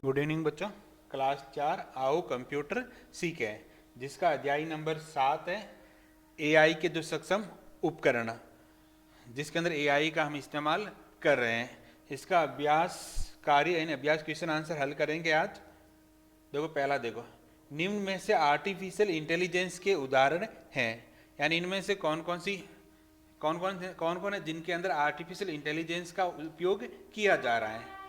Good evening बच्चों। Class 4 आओ computer सीखें, जिसका अध्याय नंबर 7 है एआई के जो सक्षम उपकरण, जिसके अंदर एआई का हम इस्तेमाल कर रहे हैं। इसका अभ्यास कार्य यानी अभ्यास क्वेश्चन आंसर हल करेंगे आज। देखो पहला देखो, निम्न में से आर्टिफिशियल इंटेलिजेंस के उदाहरण हैं, यानी इनमें से कौन कौन है जिनके अंदर आर्टिफिशियल इंटेलिजेंस का उपयोग किया जा रहा है।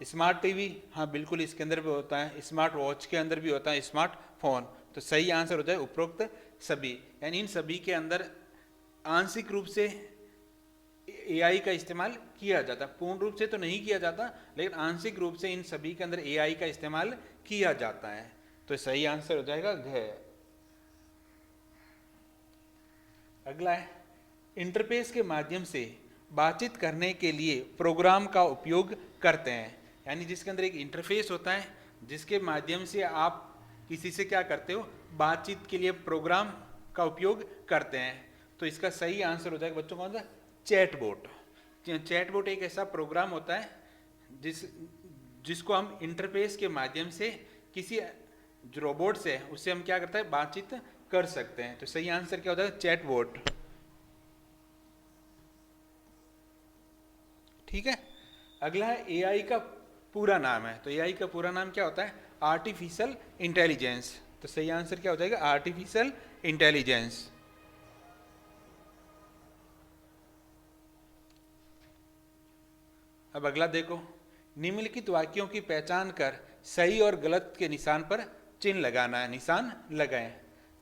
स्मार्ट टीवी, हाँ बिल्कुल इसके अंदर भी होता है, स्मार्ट वॉच के अंदर भी होता है, स्मार्टफोन। तो सही आंसर हो जाए उपरोक्त सभी, यानी इन सभी के अंदर आंशिक रूप से एआई का इस्तेमाल किया जाता है। पूर्ण रूप से तो नहीं किया जाता, लेकिन आंशिक रूप से इन सभी के अंदर एआई का इस्तेमाल किया जाता है। तो सही आंसर हो जाएगा घ। अगला है, इंटरफेस के माध्यम से बातचीत करने के लिए प्रोग्राम का उपयोग करते हैं, यानी जिसके अंदर एक इंटरफेस होता है जिसके माध्यम से आप किसी से क्या करते हो, बातचीत के लिए प्रोग्राम का उपयोग करते हैं। तो इसका सही आंसर हो जाएगा बच्चों कौन सा, चैटबॉट। चैटबॉट एक ऐसा प्रोग्राम होता है जिसको हम इंटरफेस के माध्यम से किसी जो रोबोट से है उससे हम क्या करते हैं, बातचीत कर सकते हैं। तो सही आंसर क्या हो जाएगा, चैटबॉट। ठीक है। अगला है एआई का पूरा नाम है, तो एआई का पूरा नाम क्या होता है, आर्टिफिशियल इंटेलिजेंस। तो सही आंसर क्या हो जाएगा, आर्टिफिशियल इंटेलिजेंस। अब अगला देखो, निम्नलिखित वाक्यों की पहचान कर सही और गलत के निशान पर चिन्ह लगाना है, निशान लगाएं।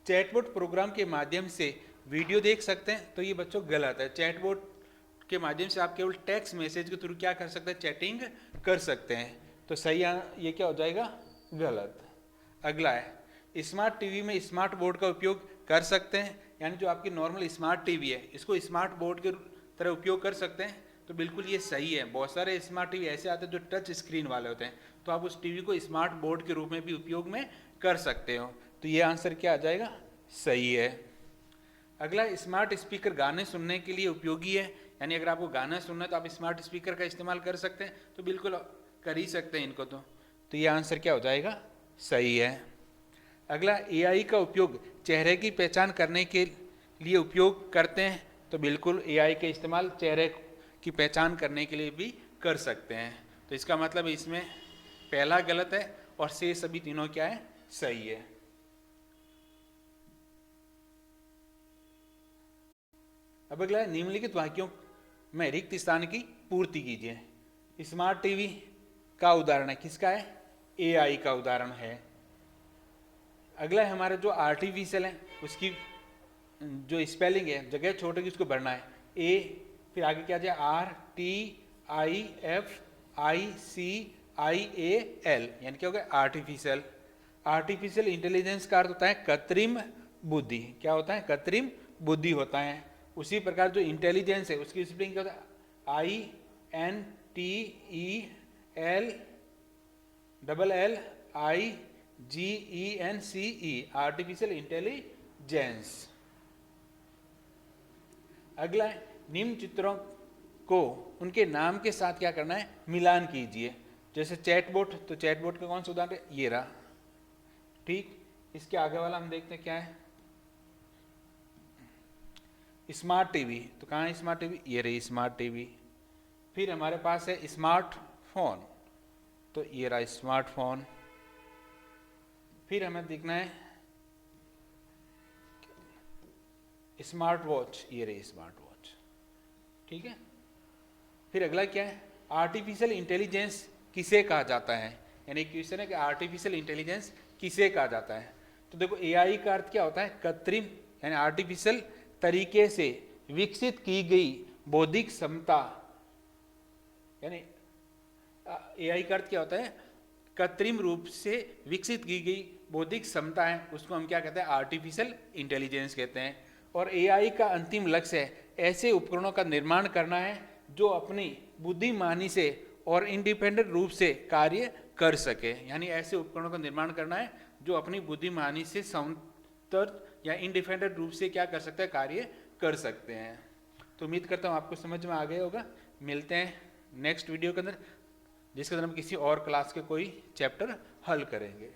चैटबॉट प्रोग्राम के माध्यम से वीडियो देख सकते हैं, तो ये बच्चों गलत है। चैटबॉट के माध्यम से आप केवल टेक्स्ट मैसेज के थ्रू क्या कर सकते हैं, चैटिंग कर सकते हैं। तो सही ये क्या हो जाएगा, गलत। अगला है, स्मार्ट टीवी में स्मार्ट बोर्ड का उपयोग कर सकते हैं, यानी जो आपकी नॉर्मल स्मार्ट टीवी है इसको स्मार्ट बोर्ड के तरह उपयोग कर सकते हैं। तो बिल्कुल ये सही है। बहुत सारे स्मार्ट टीवी ऐसे आते हैं जो टच स्क्रीन वाले होते हैं, तो आप उस टीवी को स्मार्ट बोर्ड के रूप में भी उपयोग में कर सकते हो। तो ये आंसर क्या आ जाएगा, सही है। अगला, स्मार्ट स्पीकर गाने सुनने के लिए उपयोगी है, यानी अगर आपको गाना सुनना है तो आप स्मार्ट स्पीकर का इस्तेमाल कर सकते हैं। तो बिल्कुल कर ही सकते हैं इनको। तो ये आंसर क्या हो जाएगा, सही है। अगला, एआई का उपयोग चेहरे की पहचान करने के लिए उपयोग करते हैं, तो बिल्कुल एआई का इस्तेमाल चेहरे की पहचान करने के लिए भी कर सकते हैं। तो इसका मतलब इसमें पहला गलत है और शेष सभी तीनों क्या है, सही है। अब अगला, निम्नलिखित वाक्यों में रिक्त स्थान की पूर्ति कीजिए। स्मार्ट टीवी का उदाहरण है, किसका है, एआई का उदाहरण है। अगला है हमारा जो आर्टिफिशियल है उसकी जो स्पेलिंग है, जगह छोटे की उसको भरना है, ए फिर आगे क्या जाए, RTIFICIAL, यानी क्या हो गया, आर्टिफिशियल। आर्टिफिशियल इंटेलिजेंस का अर्थ होता है कृत्रिम बुद्धि। क्या होता है, कृत्रिम बुद्धि होता है। उसी प्रकार जो इंटेलिजेंस है उसकी स्पेलिंग क्या होता है, INTELLIGENCE, आर्टिफिशियल इंटेलिजेंस। अगला है, निम्न चित्रों को उनके नाम के साथ क्या करना है, मिलान कीजिए। जैसे चैटबॉट, तो चैटबॉट का कौन सा उदाहरण है, ये रहा। ठीक, इसके आगे वाला हम देखते हैं क्या है, स्मार्ट टीवी। तो कहाँ है स्मार्ट टीवी, ये रही स्मार्ट टीवी। फिर हमारे पास है स्मार्टफोन, तो ये रहा स्मार्टफोन। फिर हमें देखना है स्मार्ट वॉच, ये रही स्मार्ट वॉच। ठीक है। फिर अगला क्या है, आर्टिफिशियल इंटेलिजेंस किसे कहा जाता है, यानी क्वेश्चन है कि आर्टिफिशियल इंटेलिजेंस किसे कहा जाता है। तो देखो एआई का अर्थ क्या होता है, कृत्रिम यानी आर्टिफिशियल तरीके से विकसित की गई बौद्धिक क्षमता, यानी एआई का अर्थ क्या होता है, कृत्रिम रूप से विकसित की गई बौद्धिक क्षमता है, उसको हम क्या कहते हैं, आर्टिफिशियल इंटेलिजेंस कहते हैं। और एआई का अंतिम लक्ष्य है ऐसे उपकरणों का निर्माण करना है जो अपनी बुद्धिमानी से और इंडिपेंडेंट रूप से कार्य कर सके, यानी ऐसे उपकरणों का निर्माण करना है जो अपनी बुद्धिमानी से स्वतंत्र या इंडिपेंडेंट रूप से क्या कर सकते हैं, कार्य कर सकते हैं। तो उम्मीद करता हूँ आपको समझ में आ गया होगा। मिलते हैं नेक्स्ट वीडियो के अंदर। जिसके अंदर हम किसी और क्लास के कोई चैप्टर हल करेंगे।